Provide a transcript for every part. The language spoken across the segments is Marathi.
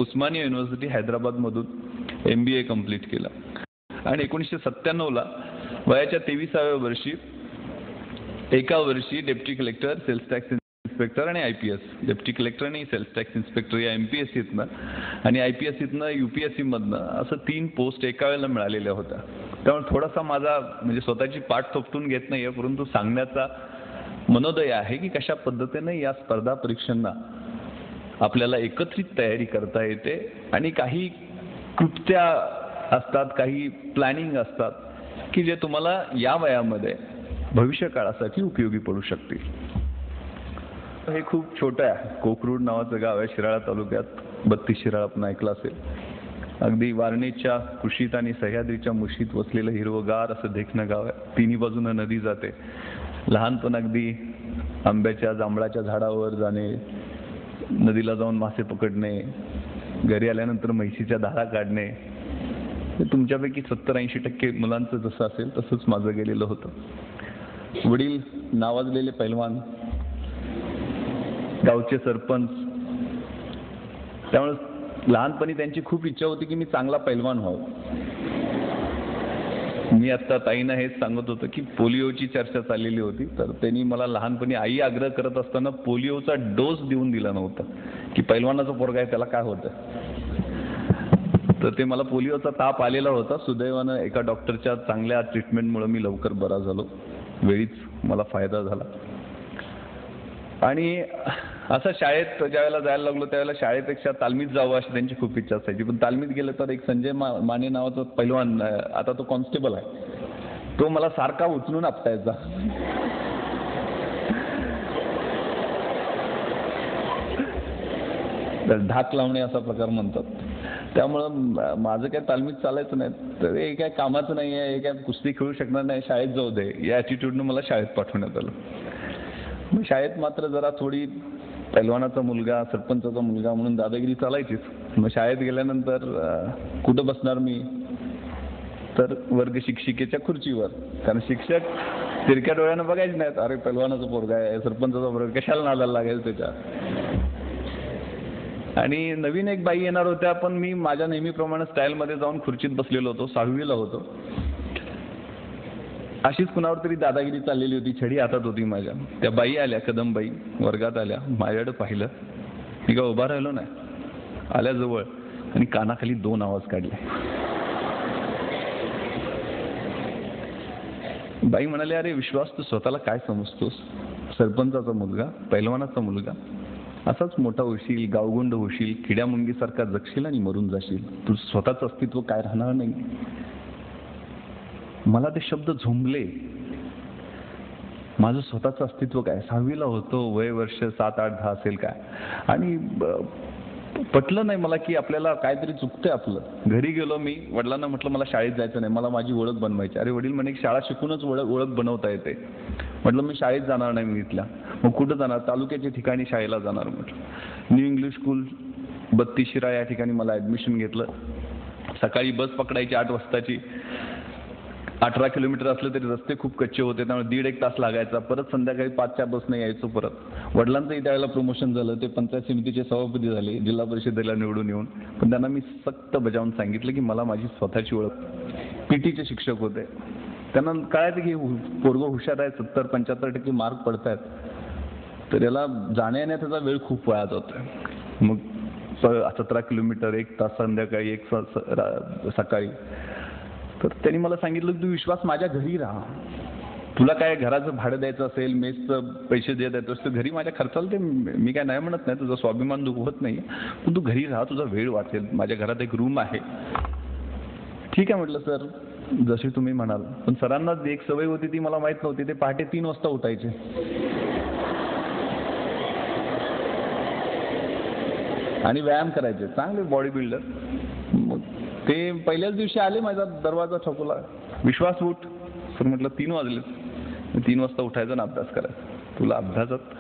उस्मानिया युनिव्हर्सिटी हैदराबादमधून MBA कंप्लीट केला आणि 1997ला वयाच्या 23व्या वर्षी एका वर्षी deputy collector, sales tax inspector आणि IPS, डेप्टी कलेक्टर आणि सेल्स टॅक्स इन्स्पेक्टर या MPSCतनं आणि IPSCतनं UPSCमधनं असं 3 पोस्ट एका वेळेला मिळालेल्या होत्या. त्यामुळे थोडासा माझा म्हणजे स्वतःची पाठ थोपटून घेत नाहीये, परंतु सांगण्याचा मनोदय आहे की कशा पद्धतीने या स्पर्धा परीक्षांना आपल्याला एकत्रित तयारी करता येते आणि काही कृत्या असतात, काही प्लॅनिंग असतात की जे तुम्हाला या वयामध्ये भविष्य काळासाठी उपयोगी पडू शकतील. हे खूप छोटं आहे. कोकरूड नावाचं गाव आहे शिराळा तालुक्यात. 32 शिराळा आपण ऐकलं असेल. अगदी वारणेच्या कुशीत आणि सह्याद्रीच्या मुशीत वसलेलं हिरवगार असं देखणं गाव आहे. तिन्ही बाजूनं नदी जाते. लहानपण अगदी आंब्याच्या जांभळाच्या झाडावर जाणे, नदीला जाऊन मासे पकडणे, घरी आल्यानंतर म्हैशीच्या धारा काढणे, तुमच्यापैकी 70-80% मुलांचं जसं असेल तसंच माझं गेलेलं होतं. वडील नावाजलेले पैलवान, गावचे सरपंच, त्यामुळे लहानपणी त्यांची खूप इच्छा होती की मी चांगला पैलवान व्हावं. मी आता ताईंना हेच सांगत होतो की पोलिओची चर्चा चाललेली होती, तर त्यांनी मला लहानपणी आई आग्रह करत असताना पोलिओचा डोस देऊन दिला नव्हता की पैलवानाचा पोरगा आहे त्याला काय होतं. तर ते मला पोलिओचा ताप आलेला होता. सुदैवानं एका डॉक्टरच्या चांगल्या ट्रीटमेंटमुळे मी लवकर बरा झालो. वेळीच मला फायदा झाला. आणि असं शाळेत ज्यावेळेला जायला लागलो त्यावेळेला शाळेपेक्षा तालमीत जावं अशी त्यांची खूप इच्छा असायची. पण तालमीत गेलं तर एक संजय माने नावाचा पैलवान, आता तो कॉन्स्टेबल आहे, तो मला सारखा उचलून आपटायचा. धाक लावणे असा प्रकार म्हणतात. त्यामुळं माझं काय तालमीत चालायचं नाही. तर हे काय कामाचं नाही आहे, हे काय कुस्ती खेळू शकणार नाही, शाळेत जाऊ दे या ॲटिट्यूडनं मला शाळेत पाठवण्यात आलं. मग शाळेत मात्र जरा थोडी पैलवानाचा मुलगा, सरपंचाचा मुलगा म्हणून दादागिरी चालायचीच. मग शाळेत गेल्यानंतर कुठं बसणार मी, तर वर्ग शिक्षिकेच्या खुर्चीवर. कारण शिक्षक तिरक्या डोळ्यानं बघायचे नाहीत, अरे पैलवानाचा पोरगा आहे, सरपंचाचा पोरगा, कशाला नादाला लागायचं त्याच्या. आणि नवीन एक बाई येणार होत्या, पण मी माझ्या नेहमीप्रमाणे स्टाईलमध्ये जाऊन खुर्चीत बसलेलो होतो. 6वीला होतो. अशीच कुणावर तरी दादागिरी चाललेली होती, छडी हातात होती माझ्या. त्या बाई आल्या, कदमबाई वर्गात आल्या, माझ्याकडे पाहिलं, मी का उभा राहिलो नाही, आल्या जवळ आणि कानाखाली 2 आवाज काढले. बाई म्हणाले, अरे विश्वास, तू स्वतःला काय समजतोस? सरपंचाचा मुलगा, पैलवानाचा मुलगा, असाच मोठा होशील, गावगुंड होशील, किड्यामुंगीसारखा जगशील आणि मरून जाशील. तू स्वतःचं अस्तित्व काय राहणार नाही. मला ते शब्द झोंबले. माझं स्वतःचं अस्तित्व काय? 6वीला होतो, वय वर्ष 7, 8, 10 असेल काय. आणि पटलं नाही मला की आपल्याला काहीतरी चुकतंय आपलं. घरी गेलो मी, वडिलांना म्हटलं मला शाळेत जायचं नाही, मला माझी ओळख बनवायची. अरे वडील म्हणे शाळा शिकूनच ओळख बनवता येते. म्हटलं मी शाळेत जाणार नाही मी इथल्या. मग कुठं जाणार? तालुक्याच्या ठिकाणी शाळेला जाणार म्हटलं. न्यू इंग्लिश स्कूल 32 शिराळा या ठिकाणी मला ॲडमिशन घेतलं. सकाळी बस पकडायची 8 वाजताची. 18 किलोमीटर असलं तरी रस्ते खूप कच्चे होते, त्यामुळे 1.5-1 तास लागायचा. परत संध्याकाळी 5च्या बसने यायचो परत. वडिलांचंही त्यावेळेला प्रमोशन झालं, ते पंचायत समितीचे सभापती झाले, जिल्हा परिषदेला निवडून येऊन. पण त्यांना मी सक्त बजावून सांगितलं की मला माझी स्वतःची ओळख. PTचे शिक्षक होते, त्यांना कळायचं की पोरगं हुशार आहे, 70-75% मार्क पडत आहेत, तर याला जाण्या येण्याचा वेळ खूप वाया जातोय. मग 17 किलोमीटर, 1 तास संध्याकाळी, 1 तास सकाळी. तर त्यांनी मला सांगितलं की तू विश्वास माझ्या घरी राहा, तुला काय घराचं भाडं द्यायचं असेल, मेसचं पैसे देत येतोस तर घरी माझ्या खर्चाला ते मी काय नाही म्हणत नाही, तुझा स्वाभिमान दुखवत नाही, पण तू घरी राहा, तुझा वेळ वाचेल, माझ्या घरात एक रूम आहे. ठीक आहे म्हटलं सर, जशी तुम्ही म्हणाल. पण सरांना एक सवय होती ती मला माहित नव्हती, ते पहाटे 3 वाजता उठायचे आणि व्यायाम करायचे, चांगले बॉडी बिल्डर. मग ते पहिल्याच दिवशी आले, माझा दरवाजा ठोकला, विश्वास उठ. सर म्हटलं 3 वाजले. 3 वाजता उठायचा आणि अभ्यास करायचा. तुला अभ्यासात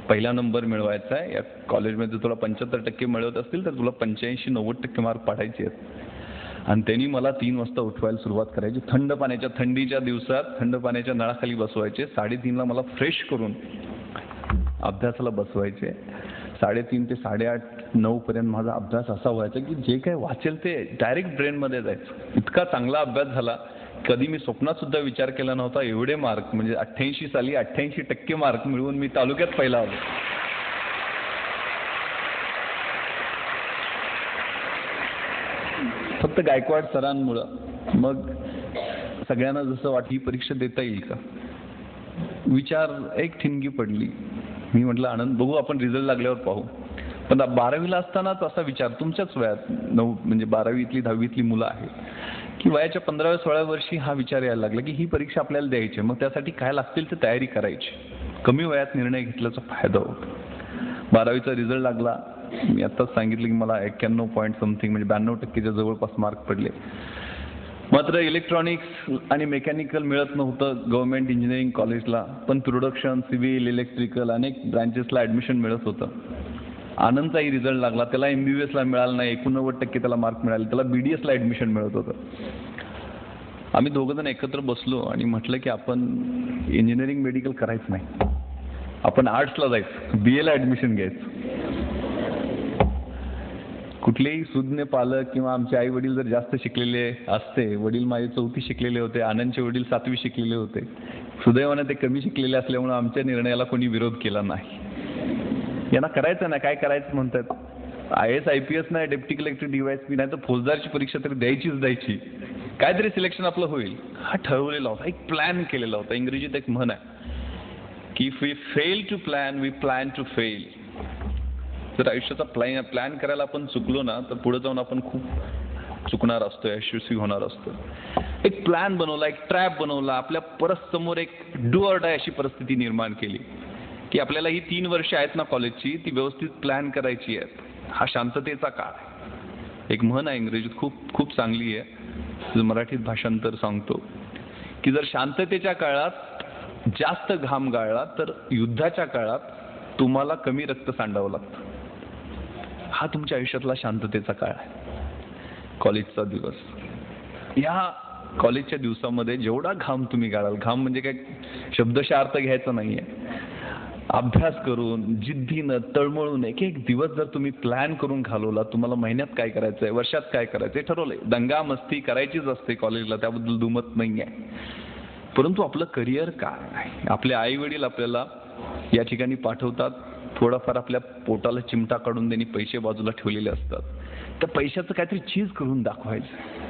पहिला नंबर मिळवायचा आहे, या कॉलेजमध्ये तुला 75% मिळवत असतील तर तुला 85-90% मार्क पाडायचे आहेत. आणि त्यांनी मला 3 वाजता उठवायला सुरुवात करायची. थंड पाण्याच्या, थंडीच्या दिवसात थंड पाण्याच्या नळाखाली बसवायचे. 3:30ला मला फ्रेश करून अभ्यासाला बसवायचे. 3:30 ते 8:30 9 पर्यंत माझा अभ्यास असा व्हायचा की जे काही वाचेल ते डायरेक्ट ब्रेनमध्ये जायचं. इतका चांगला अभ्यास झाला, कधी मी स्वप्नात सुद्धा विचार केला नव्हता एवढे मार्क, म्हणजे 88 साली 88% मार्क मिळवून मी तालुक्यात पहिला आलो. फक्त गायकवाड सरांमुळं. मग सगळ्यांना जसं वाटलं ही परीक्षा देता येईल का, विचार एक ठिणगी पडली. मी म्हटलं आनंद बघू आपण रिझल्ट लागल्यावर पाहू. पण 12वीला असतानाच असा विचार, तुमच्याच वयात म्हणजे 12वीतली 10वीतली मुलं आहे की वयाच्या 15व्या-16व्या वर्षी हा विचार यायला लागला की ही परीक्षा आपल्याला द्यायची, मग त्यासाठी काय लागतील ते तयारी करायची. कमी वयात निर्णय घेतल्याचा फायदा होतो. 12वीचा रिझल्ट लागला. मी आत्ताच सांगितलं की मला 91 पॉईंट समथिंग म्हणजे 92%च्या जवळपास मार्क पडले. मात्र इलेक्ट्रॉनिक्स आणि मेकॅनिकल मिळत नव्हतं गव्हर्नमेंट इंजिनिअरिंग कॉलेजला, पण प्रोडक्शन, सिव्हिल, इलेक्ट्रिकल अनेक ब्रँचेसला ॲडमिशन मिळत होतं. आनंदचाही रिझल्ट लागला, त्याला MBBSला मिळाला नाही, 89% त्याला मार्क मिळाले, त्याला BDSला ॲडमिशन मिळत होतं. आम्ही दोघंजण एकत्र बसलो आणि म्हटलं की आपण इंजिनिअरिंग मेडिकल करायचं नाही, आपण आर्ट्सला जायचं, BAला ॲडमिशन घ्यायचं. कुठलेही सुज्ञ पालक किंवा आमचे आई वडील जर जास्त शिकलेले असते, वडील माझे 4थी शिकलेले होते, आनंदचे वडील 7वी शिकलेले होते, सुदैवाने ते कमी शिकलेले असल्यामुळे आमच्या निर्णयाला कोणी विरोध केला नाही. यांना करायचं नाही, काय करायचं म्हणतात, IAS IPS नाही, डेप्टी कलेक्टर DYSP नाही तर फौजदारची परीक्षा तरी द्यायची, काहीतरी सिलेक्शन आपलं होईल, हा ठरवलेला होता, एक प्लॅन केलेला होता. इंग्रजीत एक म्हण आहे की if we fail to plan we plan to fail. जर आयुष्याचा प्लॅन करायला आपण चुकलो ना तर पुढे जाऊन आपण खूप चुकणार असतो, यशस्वी होणार असतो. एक प्लॅन बनवला, एक ट्रॅप बनवला, आपल्या परत समोर एक डू ऑर डाय अशी परिस्थिती निर्माण केली की आपल्याला ही 3 वर्ष आहेत ना कॉलेजची, ती व्यवस्थित प्लॅन करायची आहेत. हा शांततेचा काळ आहे. एक म्हण आहे इंग्रजीत खूप खूप चांगली आहे, मराठीत भाषांतर सांगतो की जर शांततेच्या काळात जास्त घाम गाळला तर युद्धाच्या काळात तुम्हाला कमी रक्त सांडावं लागतं. हा तुमच्या आयुष्यातला शांततेचा काळ आहे, कॉलेजचा दिवस. या कॉलेजच्या दिवसामध्ये जेवढा घाम तुम्ही गाळाल, घाम म्हणजे काय शब्दशः अर्थ घ्यायचा नाहीये, अभ्यास करून जिद्दीनं तळमळून एक एक दिवस जर तुम्ही प्लॅन करून घालवला, तुम्हाला महिन्यात काय करायचंय, वर्षात काय करायचंय ठरवलंय. दंगा मस्ती करायचीच असते कॉलेजला, त्याबद्दल दुमत नाहीये, परंतु आपलं करिअर काय आहे. आपले आई वडील आपल्याला या ठिकाणी पाठवतात, थोडाफार आपल्या पोटाला चिमटा काढून त्यांनी पैसे बाजूला ठेवलेले असतात, त्या पैशाचं काहीतरी चीज करून दाखवायचं,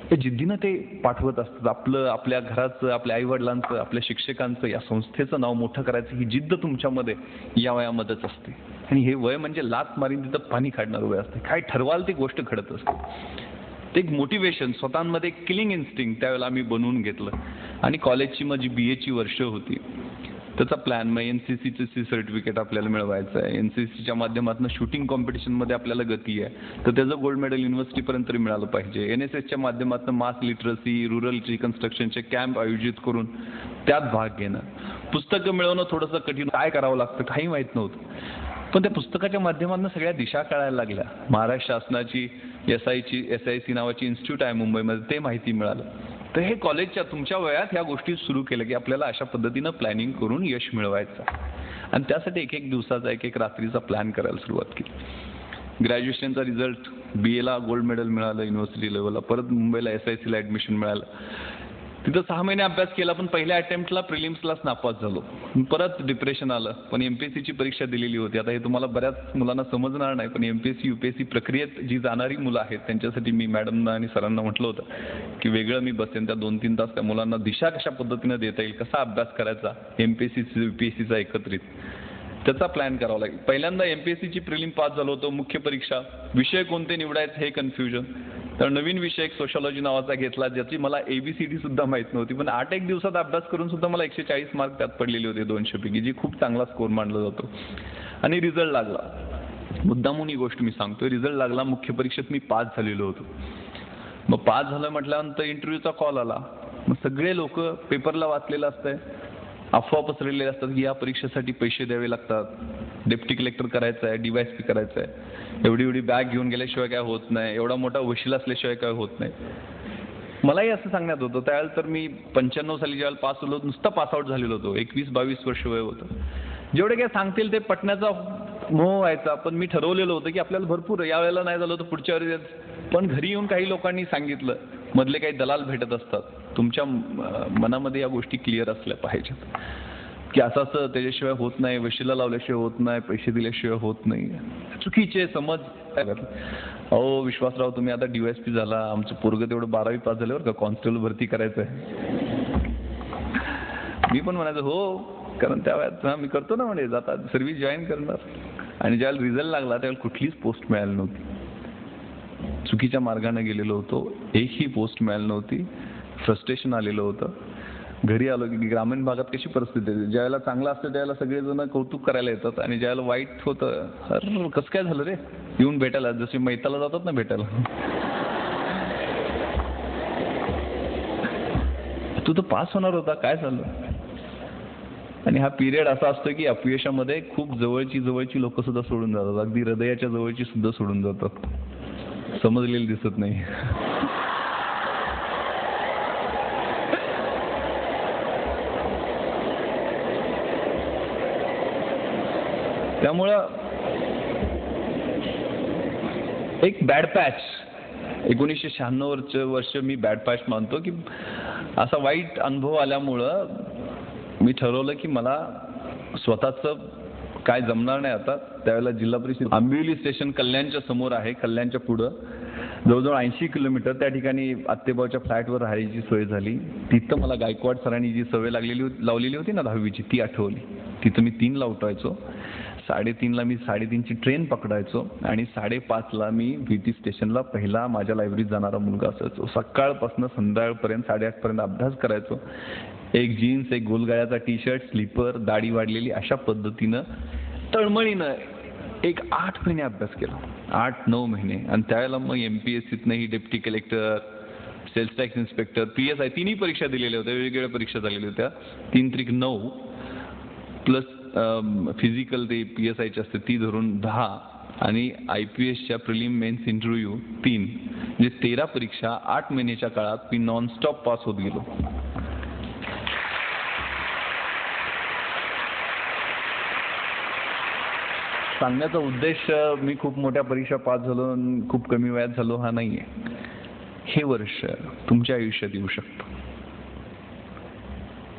त्या जिद्दीनं ते पाठवत असतात. आपल्या घराचं, आपल्या आई वडिलांचं, आपल्या शिक्षकांचं, या संस्थेचं नाव मोठं करायचं ही जिद्द तुमच्यामध्ये या वयामध्येच असते. आणि हे वय म्हणजे लात मारीन तिथं पाणी काढणारं वय असते. काय ठरवाल ती गोष्ट घडत असते. ते एक मोटिवेशन, स्वतःमध्ये एक किलिंग इन्स्टिंक्ट त्यावेळेला आम्ही बनवून घेतलं. आणि कॉलेजची माझी BAची वर्ष होती, त्याचा प्लॅन मग NCCचं सर्टिफिकेट आपल्याला मिळवायचं आहे. NCCच्या माध्यमातून शूटिंग कॉम्पिटिशनमध्ये आपल्याला गती आहे तर त्याचं गोल्ड मेडल युनिव्हर्सिटीपर्यंत तरी मिळालं पाहिजे. NSSच्या माध्यमातून मास लिटरसी, रुरल रिकन्स्ट्रक्शनचे कॅम्प आयोजित करून त्यात भाग घेणं. पुस्तकं मिळवणं थोडंसं कठीण, काय करावं लागतं काही माहीत नव्हतं, पण त्या पुस्तकाच्या माध्यमातून सगळ्या दिशा कळायला लागल्या. महाराष्ट्र शासनाची SIC नावाची इन्स्टिट्यूट आहे मुंबईमध्ये, ते माहिती मिळालं. तर हे कॉलेजच्या तुमच्या वयात ह्या गोष्टी सुरू केल्या की आपल्याला अशा पद्धतीनं प्लॅनिंग करून यश मिळवायचं, आणि त्यासाठी एक एक दिवसाचा, एक एक रात्रीचा प्लॅन करायला सुरुवात केली. ग्रॅज्युएशनचा रिझल्ट, BAला गोल्ड मेडल मिळालं युनिव्हर्सिटी लेवलला, परत मुंबईला SICला ॲडमिशन मिळालं. तिथं 6 महिने अभ्यास केला, पण पहिल्या अटेम्प्टला प्रिलिम्सलाच नापास झालो. परत डिप्रेशन आलं, पण MPSCची परीक्षा दिलेली होती. आता हे तुम्हाला बऱ्याच मुलांना समजणार नाही, पण MPSC UPSC प्रक्रियेत जी जाणारी मुलं आहेत त्यांच्यासाठी मी मॅडमना आणि सरांना म्हटलं होतं की वेगळं मी बसेन त्या 2-3 तास, त्या मुलांना दिशा कशा पद्धतीनं देता येईल, कसा अभ्यास करायचा MPSC UPSCचा एकत्रित, त्याचा प्लॅन करावा लागेल. पहिल्यांदा MPSCची प्रिलिम पास झालो होतो, मुख्य परीक्षा, विषय कोणते निवडायचे हे कन्फ्युजन. तर नवीन विषय एक सोशॉलॉजी नावाचा घेतला, ज्याची मला ABCD सुद्धा माहीत नव्हती, पण 8 दिवसात अभ्यास करून सुद्धा मला 140 मार्क त्यात पडलेले होते 200 पैकी, जी खूप चांगला स्कोर मानला जातो. आणि रिझल्ट लागला, मुद्दामून ही गोष्ट मी सांगतोय, रिझल्ट लागला, मुख्य परीक्षेत मी पास झालेलो होतो. मग पास झालं म्हटल्यानंतर इंटरव्ह्यूचा कॉल आला. मग सगळे लोक पेपरला वाचलेलं असतंय, अफवा पसरलेले असतात की या परीक्षेसाठी पैसे द्यावे लागतात, डेप्टी कलेक्टर करायचं आहे, DYSP करायचं आहे, एवढी बॅग घेऊन गेल्याशिवाय काय होत नाही, एवढा मोठा वशील असल्याशिवाय काय होत नाही. मलाही असं सांगण्यात होतं. त्यावेळेला तर मी 95 साली ज्यावेळेला पास झालो, नुसता पासआउट झालेलो होतो, 21-22 वर्ष वय होतं. जेवढे काय सांगतील ते पटण्याचा मोह व्हायचा. पण मी ठरवलेलं होतं की आपल्याला भरपूर यावेळेला नाही झालं तर पुढच्या वेळेस. पण घरी येऊन काही लोकांनी सांगितलं, मधले काही दलाल भेटत असतात, तुमच्या मनामध्ये या गोष्टी क्लिअर असल्या पाहिजेत की असं असं त्याच्याशिवाय होत नाही, वशिला लावल्याशिवाय होत नाही, पैसे दिल्याशिवाय होत नाही. चुकीचे समज. अहो विश्वासराव, तुम्ही आता DYSP झाला, आमचं पोरगं तेवढं 12वी पास झाल्यावर का कॉन्स्टेबल भरती करायचं आहे? मी पण म्हणायचं हो, कारण त्या वेळात मी करतो ना म्हणजे जाता सर्व्हिस जॉईन करणार. आणि ज्यावेळेला रिझल्ट लागला त्यावेळेला कुठलीच पोस्ट मिळाली नव्हती. चुकीच्या मार्गाने गेलेलो होतो, एकही पोस्ट मिळाली नव्हती. फ्रस्ट्रेशन आलेलं होतं. घरी आलो की ग्रामीण भागात कशी परिस्थिती आहे, ज्यावेळेला चांगलं असतं त्यावेळेला सगळेजण कौतुक करायला येतात आणि ज्यावेळेला वाईट होतं, अरे कसं काय झालं रे, येऊन भेटायला, जसे मैताला जातात ना भेटायला, तू तर पास होणार होता, काय झालं. आणि हा पिरियड असा असतो की अपयशामध्ये खूप जवळची लोक सुद्धा सोडून जातात, अगदी हृदयाच्या जवळची सुद्धा सोडून जातात, समजलेलं दिसत नाही. त्यामुळं एक बॅड पॅच, 1996 वर्ष मी बॅड पॅच मानतो की असा वाईट अनुभव आल्यामुळं मी ठरवलं की मला स्वतःचं काय जमणार नाही आता. त्यावेळेला जिल्हा परिषद आंबिवली स्टेशन कल्याणच्या समोर आहे, कल्याणच्या पुढं जवळजवळ 80 किलोमीटर, त्या ठिकाणी आत्तेभाऊच्या फ्लॅटवर राहायची सोय झाली. तिथं मला गायकवाड सरांनी जी सवय लावलेली होती ना 10वीची, ती आठवली. तिथं मी 3ला उठायचो, 3:30ला मी 3:30ची ट्रेन पकडायचो आणि 5:30ला मी VT स्टेशनला पहिला माझ्या लायब्ररीत जाणारा मुलगा असायचो. सकाळपासून संध्याकाळपर्यंत 8:30 पर्यंत अभ्यास करायचो. एक जीन्स, एक गोलगळ्याचा T-शर्ट, स्लीपर, दाढी वाढलेली, अशा पद्धतीनं तळमळीनं एक 8 महिने अभ्यास केला, 8-9 महिने. आणि त्यावेळेला मग MPSCतनंही deputy collector, sales tax inspector, PSI तिन्ही परीक्षा दिलेल्या होत्या, वेगवेगळ्या परीक्षा झालेल्या होत्या. 3-9 प्लस फिजिकल ते PSIची असते ती धरून 10 आणि IPSच्या प्रिलिम मेन्स इंटरव्ह्यू 3, म्हणजे 13 परीक्षा 8 महिन्याच्या काळात मी नॉनस्टॉप पास होत गेलो. सांगण्याचा उद्देश मी खूप मोठ्या परीक्षा पास झालो, खूप कमी वयात झालो हा नाहीये. हे वर्ष तुमच्या आयुष्यात येऊ शकतं,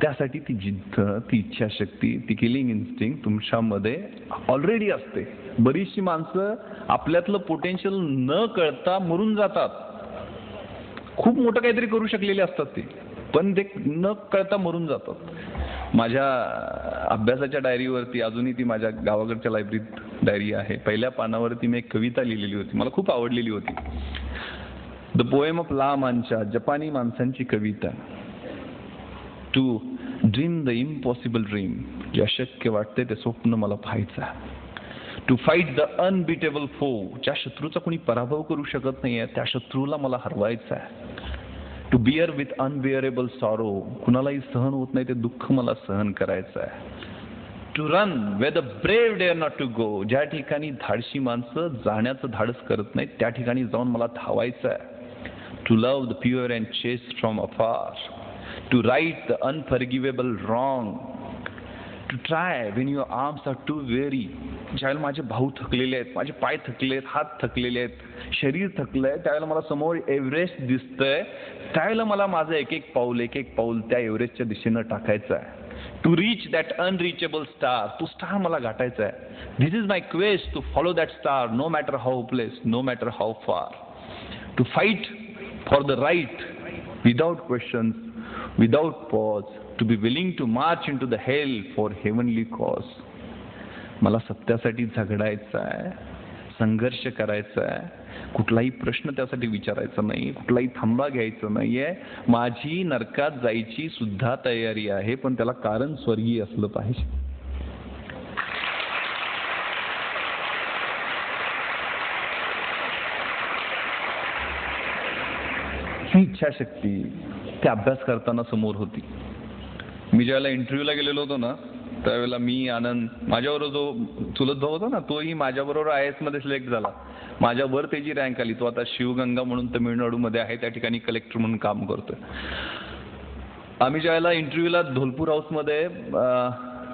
त्यासाठी ती जिद्द, ती इच्छाशक्ती, ती किलिंग इन्स्टिंक्ट तुमच्यामध्ये ऑलरेडी असते. बरीचशी माणसं आपल्यातलं पोटेन्शियल न कळता मरून जातात. खूप मोठं काहीतरी करू शकलेले असतात ते, पण ते न कळता मरून जातात. माझ्या अभ्यासाच्या डायरीवरती, अजूनही ती माझ्या गावाकडच्या लायब्ररीत डायरी आहे, पहिल्या पानावरती मी एक कविता लिहिलेली होती, मला खूप आवडलेली होती. द पोएम ऑफ ला मांचा, जपानी माणसांची कविता. To dream the impossible dream, जे अशक्य वाटते ते स्वप्न मला पाहायचं. टू फाईट द अनबिटेबल फो, ज्या शत्रूचा कोणी पराभव करू शकत नाहीये त्या शत्रूला मला हरवायचं आहे. To beer with unbearable sorrow, कुणालाही सहन होत नाही ते दुःख मला सहन करायचं आहे. To run where the brave dare not to go, ज्या ठिकाणी धाडशी माणसं जाण्याचं धाडस करत नाहीत त्या ठिकाणी जाऊन मला धावायचं आहे. To love the pure and chaste from afar, to right the unforgivable wrong, to try when your arms are too weary. ज्यावेळेला माझे भाऊ थकलेले आहेत, माझे पाय थकले आहेत, हात थकलेले आहेत, शरीर थकलंय, त्यावेळेला मला समोर एव्हरेस्ट दिसतंय, त्यावेळेला मला माझं एक एक पाऊल त्या एव्हरेस्टच्या दिशेनं टाकायचं आहे. To reach that unreachable star, तो स्टार मला गाठायचा आहे. This is my quest, to follow that star no matter hopeless, no matter how far. To fight for the right without questions, without pause, to be willing to march into the hell for heavenly cause. मला सत्यासाठी झगडायचं आहे, संघर्ष करायचा आहे, कुठलाही प्रश्न त्यासाठी विचारायचा नाही, कुठलाही थांबा घ्यायचा नाहीये. माझी नरकात जायची सुद्धा तयारी आहे, पण त्याला कारण स्वर्गीय असलं पाहिजे. ही इच्छाशक्ती त्या अभ्यास करताना समोर होती. मी ज्यावेळेला इंटरव्ह्यूला गेलेलो होतो ना त्यावेळेला मी, आनंद, माझ्याबरोबर जो चुलत भाऊ होता ना तोही माझ्याबरोबर IAS मध्ये सिलेक्ट झाला. माझ्यावर त्याची रँक आली. तो आता शिवगंगा म्हणून तमिळनाडूमध्ये आहे, त्या ठिकाणी कलेक्टर म्हणून काम करतोय. आम्ही ज्यावेळेला इंटरव्ह्यूला धोलपूर हाऊसमध्ये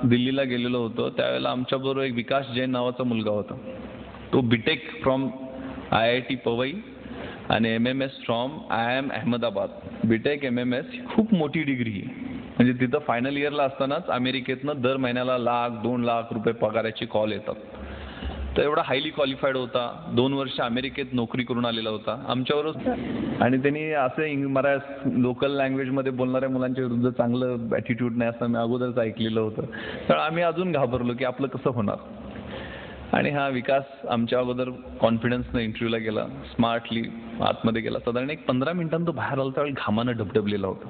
दिल्लीला गेलेलो होतो त्यावेळेला आमच्याबरोबर एक विकास जैन नावाचा मुलगा होता. तो बीटेक फ्रॉम IIT पवई आणि MMS फ्रॉम IIM अहमदाबाद. बीटेक MMS ही खूप मोठी डिग्री आहे. म्हणजे तिथं फायनल इयरला असतानाच अमेरिकेतनं दर महिन्याला 1,00,000-2 लाख रुपये पगाराचे कॉल येतात. तर एवढा हायली क्वालिफाईड होता. 2 वर्ष अमेरिकेत नोकरी करून आलेला होता आमच्यावरच. आणि त्यांनी असे मराठी लोकल लँग्वेजमध्ये बोलणाऱ्या मुलांच्या विरुद्ध चांगलं ॲटिट्यूड नाही असं मी अगोदरच ऐकलेलं होतं. तर आम्ही अजून घाबरलो की आपलं कसं होणार. आणि हा विकास आमच्या अगोदर कॉन्फिडन्सनं इंटरव्ह्यूला गेला, स्मार्टली आतमध्ये गेला. साधारण एक 15 मिनिटांनी तो बाहेर आला त्यावेळी घामानं डबडबलेला होता.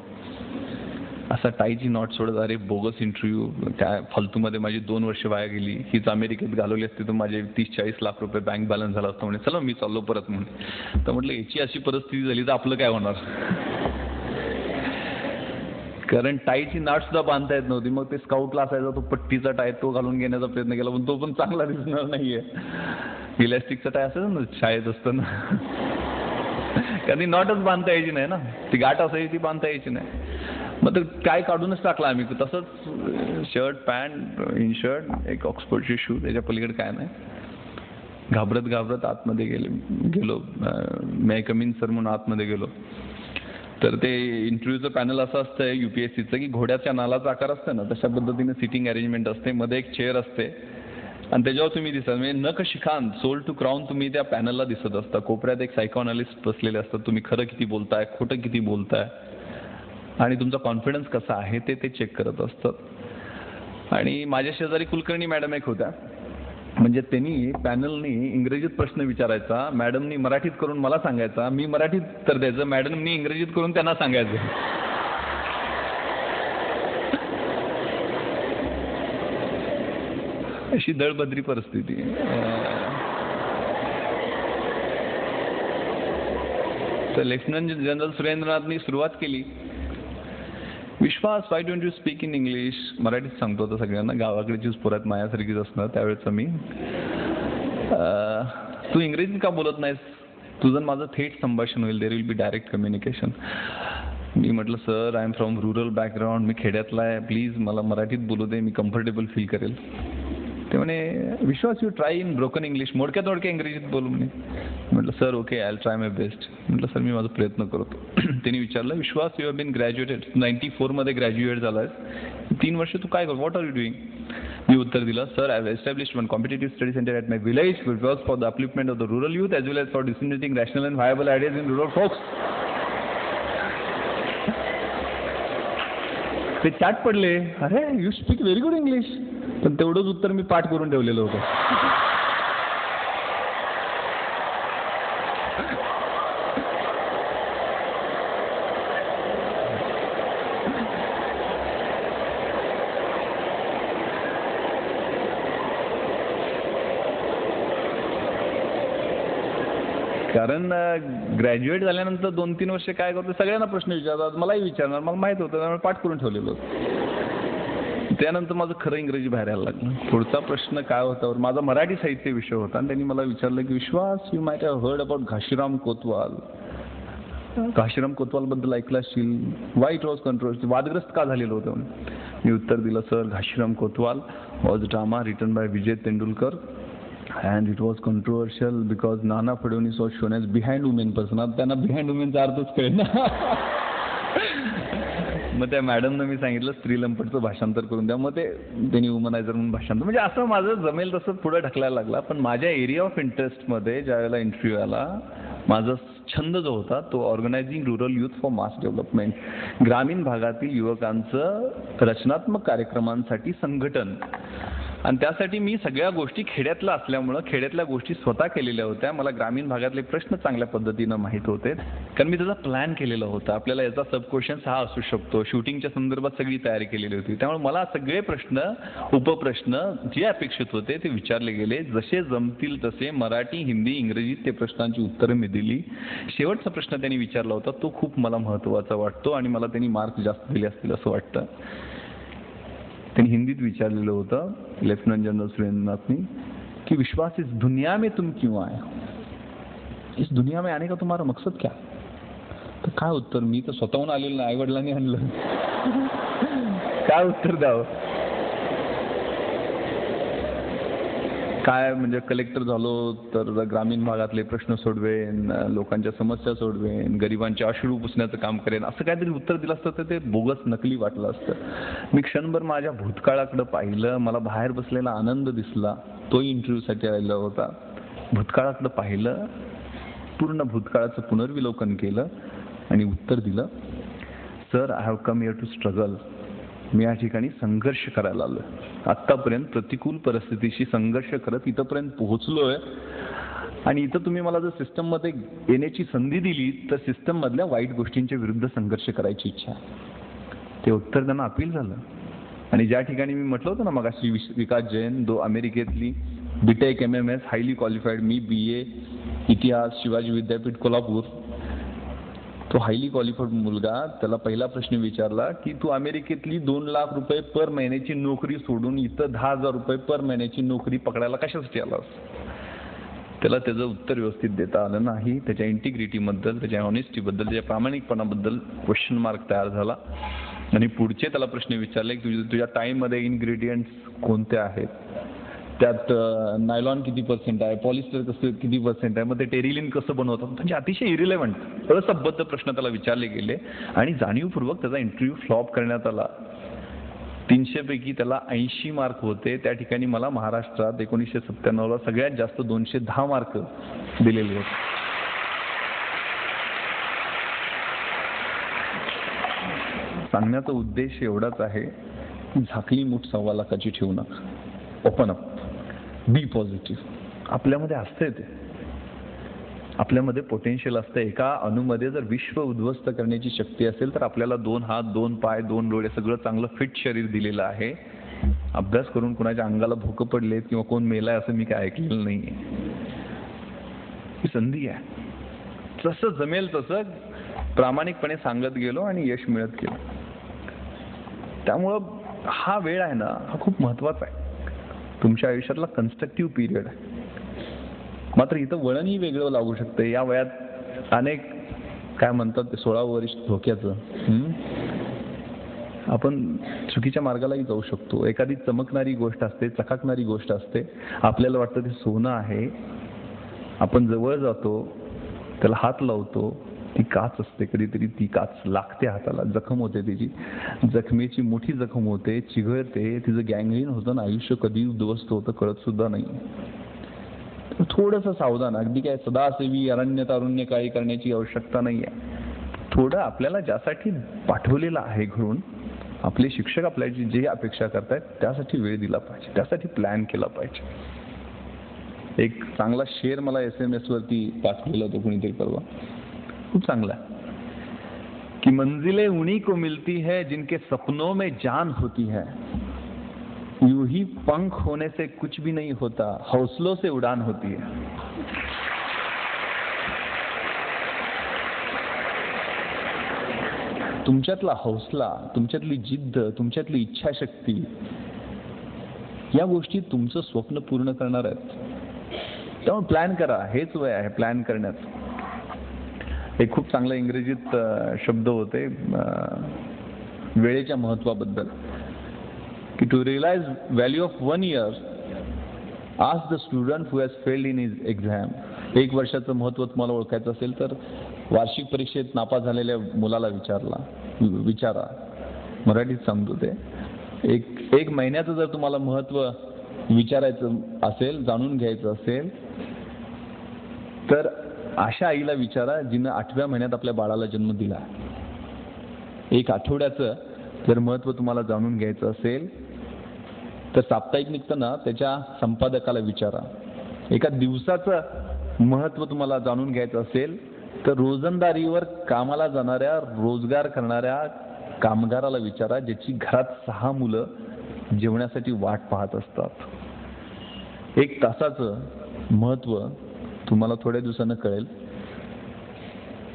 असा टाईची नॉट सोडत, अरे बोगस इंटरव्ह्यू, काय फालतूमध्ये माझी 2 वर्ष वाया गेली, हीच अमेरिकेत घालवली असती तर माझे 30-40 लाख रुपये बँक बॅलन्स झाला असता. म्हणे चला मी चाललो परत म्हणे. तर म्हटलं याची अशी परिस्थिती झाली तर आपलं काय होणार. कारण टाईची नाट सुद्धा बांधता येत नव्हती. मग ते स्काउटला असायचा तो पट्टीचा टाय तो घालून घेण्याचा प्रयत्न केला पण तो पण चांगला दिसणार नाहीये. इलॅस्टिकचा टाय असायचा ना शाळेत असताना, कधी नॉटच बांधता यायची नाही ना, ती गाठ असायची ती बांधता यायची नाही. मग ते काय काढूनच टाकला आम्ही. तसंच शर्ट पॅन्ट इन शर्ट एक ऑक्सफोर्डचे शू, त्याच्या पलीकडे काय नाही. घाबरत घाबरत आतमध्ये गेलो. मे कम इन सर म्हणून आतमध्ये गेलो. तर ते इंटरव्ह्यूचं पॅनल असं असतं UPSCचं की घोड्याच्या नालाचा आकार असतं ना तशा पद्धतीने सिटिंग अरेंजमेंट असते. मध्ये एक चेअर असते आणि त्याच्यावर तुम्ही दिसता म्हणजे नखशिखांत सोल टू क्राऊन तुम्ही त्या पॅनलला दिसत असता. कोपऱ्यात एक सायकोअनालिस्ट बसलेले असतात. तुम्ही खरं किती बोलताय, खोटं किती बोलताय आणि तुमचा कॉन्फिडन्स कसा आहे ते चेक करत असतात. आणि माझ्या शेजारी कुलकर्णी मॅडम एक होत्या. म्हणजे त्यांनी पॅनलनी इंग्रजीत प्रश्न विचारायचा, मॅडमनी मराठीत करून मला सांगायचा, मी मराठीत उत्तर द्यायचं, मॅडमनी इंग्रजीत करून त्यांना सांगायचं. अशी दळभद्री परिस्थिती. तर लेफ्टनंट जनरल सुरेंद्रनाथनी सुरुवात केली, Vishwas why don't you speak in English. मराठीत सांगतो आता सगळ्यांना, गावाकडचीच पुरात मायासारखीच असणार त्यावेळेचं मी. तू इंग्रजीत का बोलत नाहीस, तुझं माझं थेट संभाषण होईल, there will be direct communication. मी म्हटलं sir I am from rural background, मी खेड्यातला आहे, प्लीज मला मराठीत बोलू दे, मी कम्फर्टेबल फील करेल. ते म्हणे Vishwas you try in broken English, मोडक्या तोडक्या इंग्रजीत बोलू म्हणे. म्हटलं sir okay I will try my best. म्हटलं सर मी माझा प्रयत्न करतो. त्यांनी विचारलं Vishwas you have been graduated, 94 मध्ये ग्रॅज्युएट झालाय, 3 वर्ष तू काय कर, व्हॉट आर यू डुईंग. मी उत्तर दिलं sir I have established one competitive study centre at my village which works for the upliftment of the rural youth as well as for disseminating rational and viable ideas in rural folks. ते चाट पडले, अरे you speak very good English. पण तेवढंच उत्तर मी पाठ करून ठेवलेलं होतं. कारण ग्रॅज्युएट झाल्यानंतर 2-3 वर्ष काय करतो सगळ्यांना प्रश्न विचारतात, मलाही विचारणार, मला माहित होतं त्यामुळे पाठ करून ठेवलेलं होतं. त्यानंतर माझं खरं इंग्रजी बाहेर यायला लागलं. पुढचा प्रश्न काय होता, माझा मराठी साहित्य विषय होता आणि त्यांनी मला विचारलं की Vishwas you might have heard about Ghashiram Kotwal. Ghashiram Kotwal बद्दल ऐकलं असशील, वाय इट वॉज कंट्रोवर्सी, वादग्रस्त का झालेलं होतं. मी उत्तर दिलं sir Ghashiram Kotwal was drama written by Vijay Tendulkar and it was controversial because Nana Fadnis was shown as behind women person. आता त्यांना behind women चा अर्थच कळेल ना. मग त्या मॅडमनं मी सांगितलं स्त्रीलंपटचं भाषांतर करून द्या. मग ते त्यांनी वुमनायझर म्हणून भाषांतर, म्हणजे असं माझं जमेल तसं पुढे ढकलायला लागला. पण माझ्या एरिया ऑफ इंटरेस्टमध्ये ज्या वेळेला इंटरव्ह्यू आला, माझा छंद जो होता तो organising rural youth for mass development, ग्रामीण भागातील युवकांचं रचनात्मक कार्यक्रमांसाठी संघटन. आणि त्यासाठी मी सगळ्या गोष्टी खेड्यातल्या असल्यामुळं खेड्यातल्या गोष्टी स्वतः केलेल्या होत्या. मला ग्रामीण भागातले प्रश्न चांगल्या पद्धतीनं माहीत होते कारण मी त्याचा प्लॅन केलेला होता. आपल्याला याचा सब क्वेश्चन्स हा असू शकतो, शूटिंगच्या संदर्भात सगळी तयारी केलेली होती. त्यामुळे मला सगळे प्रश्न उपप्रश्न जे अपेक्षित होते ते विचारले गेले. जसे जमतील तसे मराठी, हिंदी, इंग्रजीत ते प्रश्नांची उत्तरं मी दिली. शेवटचा प्रश्न त्यांनी विचारला होता तो खूप मला महत्त्वाचा वाटतो आणि मला त्यांनी मार्क्स जास्त दिले असतील असं वाटतं. त्यांनी हिंदीत विचारलेलं होतं लेफ्टनंट जनरल सुरेंद्रनाथनी कि विश्वास इस दुनिया में तुम क्यों आए, इस दुनिया में आने का तुम्हारा मकसद क्या. तर काय उत्तर, मी तर स्वतःहून आलेलं नाही, आई वडिलांनी आणलं. काय उत्तर द्यावं. काय म्हणजे कलेक्टर झालो तर ग्रामीण भागातले प्रश्न सोडवेन, लोकांच्या समस्या सोडवेन, गरिबांचे अश्रू पुसण्याचं काम करेन, असं काहीतरी उत्तर दिलं असतं तर ते बोगस नकली वाटलं असतं. मी क्षणभर माझ्या भूतकाळाकडे पाहिलं, मला बाहेर बसलेला आनंद दिसला, तोही इंटरव्ह्यूसाठी आलेला होता. भूतकाळाकडे पाहिलं, पूर्ण भूतकाळाचं पुनर्विलोकन केलं आणि उत्तर दिलं, sir I have come here to struggle. मी या ठिकाणी संघर्ष करायला आलोय. आत्तापर्यंत प्रतिकूल परिस्थितीशी संघर्ष करत इथंपर्यंत पोहोचलोय आणि इथं तुम्ही मला जर सिस्टममध्ये येण्याची संधी दिली तर सिस्टममधल्या वाईट गोष्टींच्या विरुद्ध संघर्ष करायची इच्छा. ते उत्तर त्यांना अपील झालं. आणि ज्या ठिकाणी मी म्हटलं होतं ना मगाशी, विकास जैन, अमेरिकेतली BTech MMS हायली क्वालिफाईड, मी BA इतिहास शिवाजी विद्यापीठ कोल्हापूर. तो हायली क्वालिफाईड मुलगा, त्याला पहिला प्रश्न विचारला की तू अमेरिकेतली 2 लाख रुपये पर महिन्याची नोकरी सोडून इथं 10,000 रुपये पर महिन्याची नोकरी पकडायला कशासाठी आलास? त्याला त्याचं उत्तर व्यवस्थित देता आलं नाही. त्याच्या इंटिग्रिटीबद्दल, त्याच्या ऑनेस्टीबद्दल, त्याच्या प्रामाणिकपणाबद्दल क्वेश्चन मार्क तयार झाला. आणि पुढचे त्याला प्रश्न विचारले की तुझ्या टाईममध्ये इन्ग्रेडियंट्स कोणते आहेत, त्यात नायलॉन किती % आहे, पॉलिस्टर कसं किती % आहे, मग ते टेरिलिन कसं बनवतात, म्हणजे अतिशय इरिलेव्हंट असंबद्ध प्रश्न त्याला विचारले गेले आणि जाणीवपूर्वक त्याचा इंटरव्ह्यू फ्लॉप करण्यात आला. 300 पैकी त्याला 80 मार्क होते. त्या ठिकाणी मला महाराष्ट्रात 1997ला सगळ्यात जास्त 210 मार्क दिलेले होते. सांगण्याचा उद्देश एवढाच आहे, झाकली मूठ 1.25 लाखाची ठेवू नका. ओपन अप, बी पॉझिटिव्ह. आपल्यामध्ये असते ते, आपल्यामध्ये पोटेन्शियल असतं. एका अणूमध्ये जर विश्व उद्ध्वस्त करण्याची शक्ती असेल तर आपल्याला 2 हात, 2 पाय, 2 डोळे, सगळं चांगलं फिट शरीर दिलेलं आहे. अभ्यास करून कुणाच्या अंगाला भोकं पडलेत किंवा कोण मेलाय असं मी काय ऐकलेलं नाहीये. ही संधी आहे. जसं जमेल तसं प्रामाणिकपणे सांगत गेलो आणि यश मिळत गेलो. त्यामुळं हा वेळ आहे ना, हा खूप महत्वाचा आहे. तुमच्या आयुष्यातला कन्स्ट्रक्टिव्ह पिरियड आहे. मात्र इथं वळणही वेगळं लागू शकतं. या वयात अनेक काय म्हणतात ते 16 वर्ष धोक्याचं, आपण चुकीच्या मार्गालाही जाऊ शकतो. एखादी चमकणारी गोष्ट असते, चकाकणारी गोष्ट असते, आपल्याला वाटतं ते सोनं आहे, आपण जवळ जातो, त्याला हात लावतो, ती काच असते, कधीतरी ती काच लागते हाताला, जखम होते, त्याची जखमेची मोठी जखम होते, चिघळते, तिचं गँग्रीन होतं ना, आयुष्य कधी उद्ध्वस्त होतं कळत सुद्धा नाही. थोडंसं सावधान. अगदी काय सदासेवी अरण्य तारुण्य काही करण्याची आवश्यकता नाही आहे. थोडं आपल्याला ज्यासाठी पाठवलेलं आहे घरून, आपले शिक्षक आपल्याची जे अपेक्षा करतायत त्यासाठी वेळ दिला पाहिजे, त्यासाठी प्लॅन केला पाहिजे. एक चांगला शेर मला SMS वरती पाठवलेला होता कोणीतरी परवा, खूप चांगला, कि मंजिलें उन्हीं को मिलती है जिनके सपनों में जान होती है, यूं ही पंख होने से कुछ भी नहीं होता, हौसलों से उड़ान होती है. तुमच्यातला हौसला, तुमच्यातली जिद्द, तुमच्यातली इच्छाशक्ती, या गोष्टी तुमचं स्वप्न पूर्ण करणार आहेत. त्यामुळे प्लॅन करा. हेच वय आहे प्लॅन करण्याचं. एक खूप चांगला इंग्रजीत शब्द होते वेळेच्या महत्वाबद्दल, की to realise value of 1 year, ask the student who has failed in his exam. 1 वर्षाचं महत्त्व तुम्हाला ओळखायचं असेल तर वार्षिक परीक्षेत नापास झालेल्या मुलाला विचारा. मराठीत सांगतो ते. एक महिन्याचं जर तुम्हाला महत्त्व विचारायचं असेल, जाणून घ्यायचं असेल, तर अशा आईला विचारा जिनं 8व्या महिन्यात आपल्या बाळाला जन्म दिला. 1 आठवड्याचं जर महत्त्व तुम्हाला जाणून घ्यायचं असेल तर साप्ताहिक निघतं ना, त्याच्या संपादकाला विचारा. एका दिवसाचं महत्त्व तुम्हाला जाणून घ्यायचं असेल तर रोजंदारीवर कामाला जाणाऱ्या, रोजगार करणाऱ्या कामगाराला विचारा, ज्याची घरात 6 मुलं जेवण्यासाठी वाट पाहत असतात. 1 तासाचं महत्त्व तुम्हाला थोड्या दिवसानं कळेल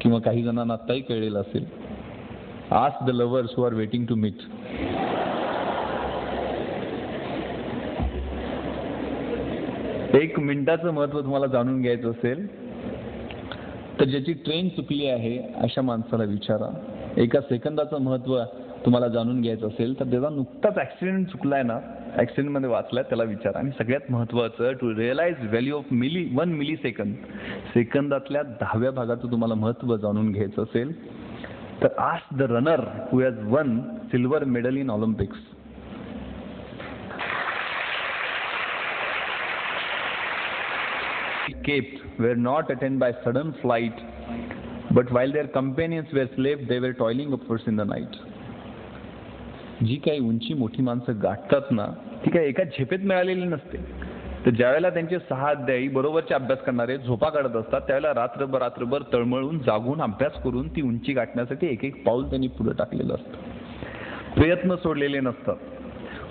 किंवा काही जणांना आत्ताही कळलेलं असेल. Ask the lovers who are waiting to meet. एक मिनिटाचं महत्त्व तुम्हाला जाणून घ्यायचं असेल तर ज्याची ट्रेन चुकली आहे अशा माणसाला विचारा. 1 सेकंदाचं महत्त्व तुम्हाला जाणून घ्यायचं असेल तर त्याचा नुकताच ॲक्सिडेंट चुकलाय ना, ॲक्सिडेंटमध्ये वाचलाय त्याला विचारा. आणि सगळ्यात महत्त्वाचं, to realise value of 1 millisecond, सेकंदातल्या 10व्या भागाचं तुम्हाला महत्त्व जाणून घ्यायचं असेल तर ask the runner who has won silver medal in Olympics. Escaped were not attained by sudden flight, but while their companions were asleep, they were toiling upwards in the night. जी काही उंची मोठी माणसं गाठतात ना, ती काही एका झेपेत मिळालेली नसते. तर ज्यावेळेला त्यांचे 6 अध्यायी बरोबरचे अभ्यास करणारे झोपा काढत असतात, त्यावेळेला रात्रभर तळमळून जागून अभ्यास करून ती उंची गाठण्यासाठी एक एक पाऊल त्यांनी पुढे टाकलेलं असतं. प्रयत्न सोडलेले नसतात.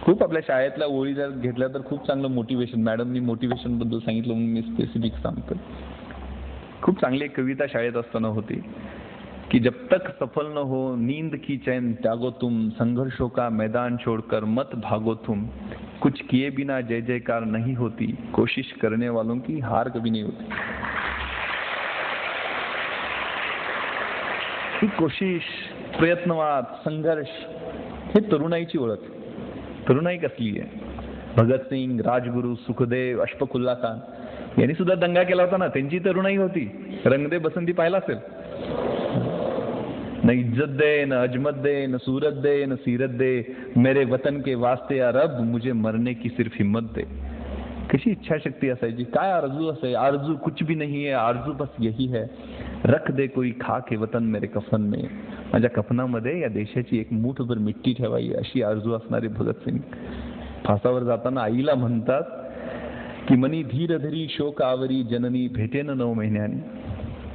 खूप आपल्या शाळेतल्या ओळी जर घेतल्या तर खूप चांगलं मोटिवेशन, मॅडमनी मोटिवेशन बद्दल सांगितलं म्हणून मी स्पेसिफिक सांगतो. खूप चांगली एक कविता शाळेत असताना होती की जब तक सफल न हो नींद की चैन त्यागो तुम, संघर्षों का मैदान छोड़कर मत भागो तुम, कुछ किए बिना जय जयकार नहीं होती, कोशिश करने वालों की हार कभी नहीं होती. ही कोशिश, प्रयत्नवाद, संघर्ष हे तरुणाईची ओळख. तरुणाई कसली आहे? भगतसिंग, राजगुरू, सुखदेव, अशफाकुल्ला खान यांनी सुद्धा दंगा केला होता ना, त्यांची तरुणाई होती. रंग दे बसंती पाहिला असेल. न इज्जत दे, न अजमत दे, न सूरत दे, न सीरत दे, मेरे वतन के वास्ते या रब मुझे मरने की सिर्फ हिम्मत दे. कशी इच्छाशक्ती असायची, काय आरजू असायची. आरजू कुछ भी नहीं है, आरजू बस यही है, रख दे कोई खाक हे वतन मेरे कफन में, माझ्या कफनामध्ये या देशाची एक मूठभर मिट्टी ठेवावी अशी आरजू असणारे भगतसिंग फासावर जाताना आईला म्हणतात की मनी धीर धरी शोकावरी जननी भेटेन 9 महिन्यांनी.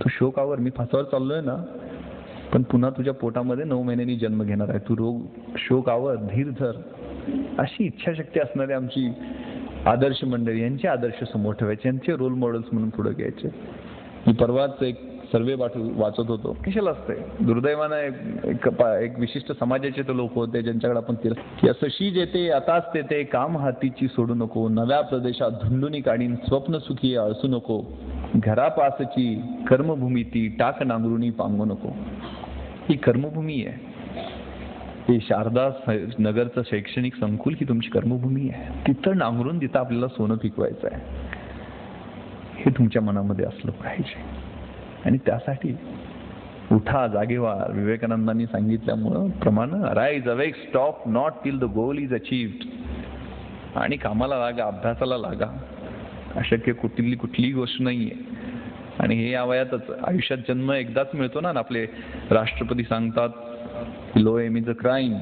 तू शोकावर, मी फासावर चाललोय ना, पण पुन्हा तुझ्या पोटामध्ये 9 महिन्यांनी जन्म घेणार आहे. तू शोकावर, धीर धर. अशी इच्छाशक्ती असणारी आमची आदर्श मंडळी, यांचे आदर्श समोर ठेवायचे, यांचे रोल मॉडेल्स म्हणून पुढे घ्यायचे. मी परवाच एक सर्वे वाचत होतो. कशाला असतंय, दुर्दैवानं एक विशिष्ट समाजाचे ते लोक होते ज्यांच्याकडे आपण की असं शीज येते आताच तेथे, काम हातीची सोडू नको, नव्या प्रदेशात धुंडुनी काढीन स्वप्न सुखी अळसू नको, घरापासची कर्मभूमी ती टाक नांगरुणी पांगू नको. ही कर्मभूमी आहे. हे शारदा नगरचं शैक्षणिक संकुल ही तुमची कर्मभूमी आहे. तिथं नांगरून तिथं आपल्याला सोनं पिकवायचं आहे. हे तुमच्या मनामध्ये असलं पाहिजे. आणि त्यासाठी उठा, जागे व्हा. विवेकानंदांनी सांगितल्यामुळं प्रमाणे rise awake stop not till the goal is achieved. आणि कामाला लागा, अभ्यासाला लागा. अशक्य कुठलीही गोष्ट नाहीये. आणि हे या वयातच, आयुष्यात जन्म एकदाच मिळतो ना. आपले राष्ट्रपती सांगतात low aim is a crime,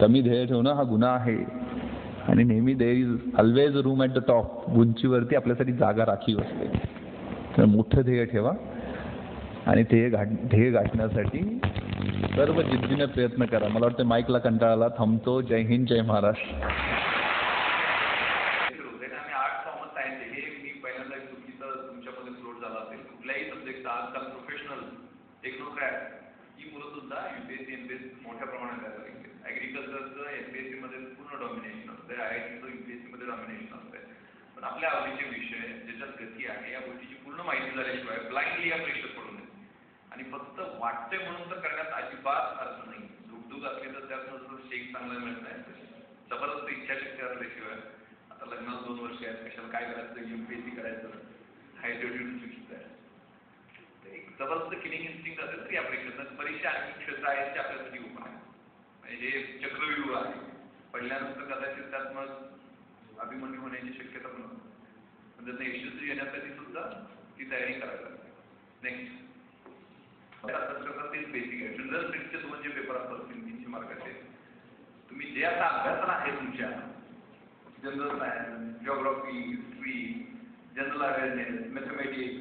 कमी ध्येय ठेवणं हा गुन्हा आहे. आणि नेहमी there is always a room at the top, उंचीवरती आपल्यासाठी जागा राखीव असते. तर मोठं ध्येय ठेवा आणि ध्येय गाठण्यासाठी सर्व जिद्दीने प्रयत्न करा. मला वाटतं माईकला कंटाळाला, थांबतो. जय हिंद, जय महाराष्ट्र. मोठ्या प्रमाणात करायला लागले. ॲग्रिकल्चरचं एमपीएससी मध्ये पूर्ण डॉमिनेशन असतं, आयआयटीचं यूपीएससी मध्ये डॉमिनेशन असतंय. पण आपल्या आवडीचे विषय ज्याच्यात गती आहे या गोष्टीची पूर्ण माहिती झाल्याशिवाय ब्लाइंडली या परीक्षेत पडू नये. आणि फक्त वाटते म्हणून तर करण्यात अजिबात अर्थ नाही. धुकधुक असली तर त्यातनं शेक चांगला मिळत नाही. जबरदस्त इच्छाशक्ती असल्याशिवाय, आता लग्नाला 2 वर्ष आहेत, कशाला काय करायचं, यूपीएससी करायचं, हायड्रोजन चुकीचं आहे. एक जबरदस्त किलिंग इन्स्टिंक्ट असेल तर या परीक्षेत परीक्षा आणि क्षेत्र आहेत ते आपल्यासाठी उपाय म्हणजे हे चक्रव्यूह आहे. पडल्यानंतर कदाचित त्यात मग अभिमन्यू होण्याची शक्यता पण होती. पण त्याचं यशस्वी येण्यासाठी सुद्धा ती तयारी करावी लागते. नेक्स्ट तेच बेसिक आहे. जनरल स्टडीजचे 2 जे पेपर असतात 300 मार्काचे, तुम्ही जे आता अभ्यासना आहे तुमच्या general science, geography, history, general awareness, mathematics,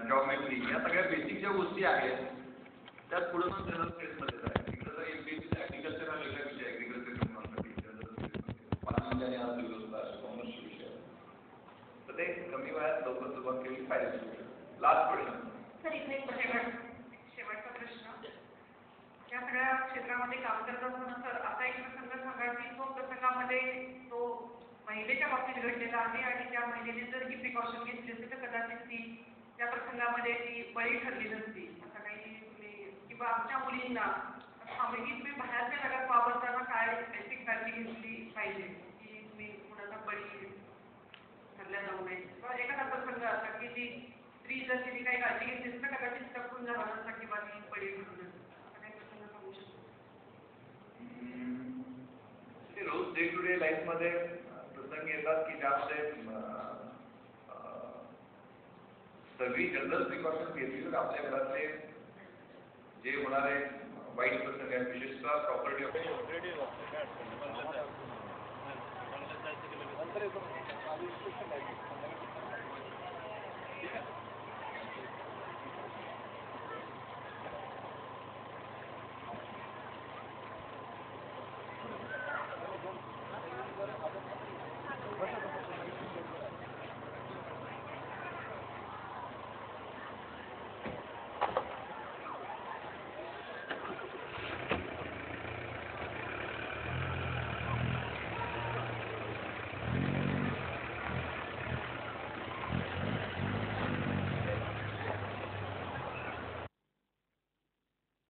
geometry, या सगळ्या बेसिक ज्या गोष्टी आहेत त्यात पुढे मग जनरल स्टेटमध्ये आहे. इकडं एमपीएससी ॲग्रिकल्चर हा वेगळा विषय, ॲग्रिकल्चर मुलांसाठी जनरल स्टेटमध्ये पाणी आणि हा कॉमर्सचे विषय. तर ते कमी वयात लवकर सुरुवात केली पाहिजे. लास्ट क्वेश्चन सर, इथे एक शेवटचा प्रश्न. या सगळ्या क्षेत्रामध्ये काम करत असताना सर असा एक प्रसंग सांगा की तो प्रसंगामध्ये तो महिलेच्या बाबतीत घडलेला आहे आणि त्या महिलेने जर ही प्रिकॉशन घेतली असते तर कदाचित ती त्या प्रसंगामध्ये ती बळी ठरली नसती. असं काही तुम्ही, किंवा आमच्या मुलींना म्हणजे मी बाहेरच्या जगात वावरताना काय बेसिक काळजी घेतली पाहिजे की मी कुणाचा बळी ठरल्या जाऊ नये किंवा एखादा प्रसंग असा की जी स्त्री जर तिने काही काळजी घेतली तर कदाचित टपून जाणार नसता किंवा ती बळी ठरू नये असा काही प्रसंग सांगू शकतो. रोज डे टू डे लाईफ मध्ये प्रसंग येतात की त्यामध्ये सगळी जनरल प्रिकॉशन्स घेतली तर आपल्या घरातले जे होणारे वाईट प्रसंग आहेत विशेषतः प्रॉपर्टी ठीक आहे.